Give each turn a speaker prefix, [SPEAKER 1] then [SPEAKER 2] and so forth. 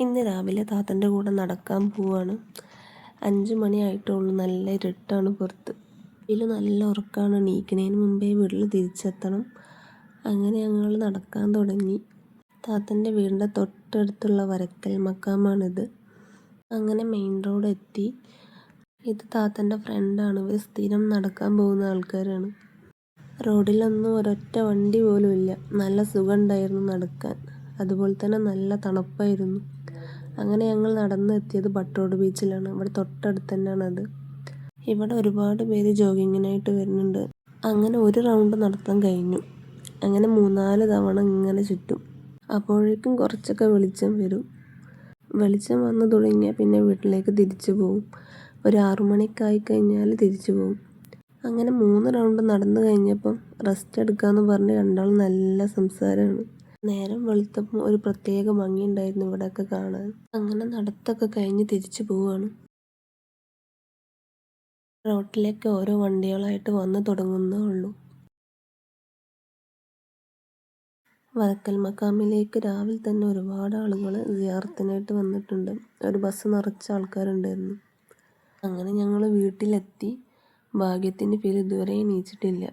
[SPEAKER 1] ഇന്ന് രാവിലെ താത്തൻ്റെ കൂടെ നടക്കാൻ പോവാണ്. 5 മണിയായിട്ടുള്ളൂ. നല്ല ഇരുട്ടാണ് പുറത്ത്. ഇതിൽ നല്ല ഉറക്കമാണ്. എണീക്കണേന് മുമ്പേ വീട്ടിൽ തിരിച്ചെത്തണം. അങ്ങനെ ഞങ്ങൾ നടക്കാൻ തുടങ്ങി. താത്തൻ്റെ വീടിൻ്റെ തൊട്ടടുത്തുള്ള വരക്കൽ മക്കാമാണിത്. അങ്ങനെ മെയിൻ റോഡ് എത്തി. ഇത് താത്തൻ്റെ ഫ്രണ്ടാണ്. ഇവർ സ്ഥിരം നടക്കാൻ പോകുന്ന ആൾക്കാരാണ്. റോഡിലൊന്നും ഒരൊറ്റ വണ്ടി പോലും ഇല്ല. നല്ല സുഖമുണ്ടായിരുന്നു നടക്കാൻ. അതുപോലെ തന്നെ നല്ല തണുപ്പായിരുന്നു. അങ്ങനെ ഞങ്ങൾ നടന്നെത്തിയത് ബട്ടോട് ബീച്ചിലാണ്. ഇവിടെ തൊട്ടടുത്ത് തന്നെയാണത്. ഇവിടെ ഒരുപാട് പേര് ജോഗിങ്ങിനായിട്ട് വരുന്നുണ്ട്. അങ്ങനെ ഒരു റൗണ്ട് നടത്താൻ കഴിഞ്ഞു. അങ്ങനെ 3-4 തവണ ഇങ്ങനെ ചുറ്റും. അപ്പോഴേക്കും കുറച്ചൊക്കെ വെളിച്ചം വരും. വെളിച്ചം വന്നു തുടങ്ങിയാൽ പിന്നെ വീട്ടിലേക്ക് തിരിച്ചു പോകും. ഒരു 6 മണിക്കായി കഴിഞ്ഞാൽ തിരിച്ചു പോകും. അങ്ങനെ 3 റൗണ്ട് നടന്നു കഴിഞ്ഞപ്പം റെസ്റ്റ് എടുക്കാമെന്ന് പറഞ്ഞ് രണ്ടാളും നല്ല സംസാരമാണ്. നേരം വെളുത്തപ്പം ഒരു പ്രത്യേക ഭംഗിയുണ്ടായിരുന്നു ഇവിടെയൊക്കെ കാണാൻ. അങ്ങനെ നടത്തൊക്കെ കഴിഞ്ഞ് തിരിച്ചു പോവുകയാണ്. റോട്ടിലേക്ക് ഓരോ വണ്ടികളായിട്ട് വന്നു തുടങ്ങുന്നേ ഉള്ളൂ. വരക്കൽ മക്കാമിലേക്ക് രാവിലെ തന്നെ ഒരുപാട് ആളുകൾ സിയാറത്തിനായിട്ട് വന്നിട്ടുണ്ട്. ഒരു ബസ് നിറച്ച ആൾക്കാരുണ്ടായിരുന്നു. അങ്ങനെ ഞങ്ങൾ വീട്ടിലെത്തി. ഭാഗ്യത്തിന് ഫിൽ ഇതുവരെ എണീച്ചിട്ടില്ല.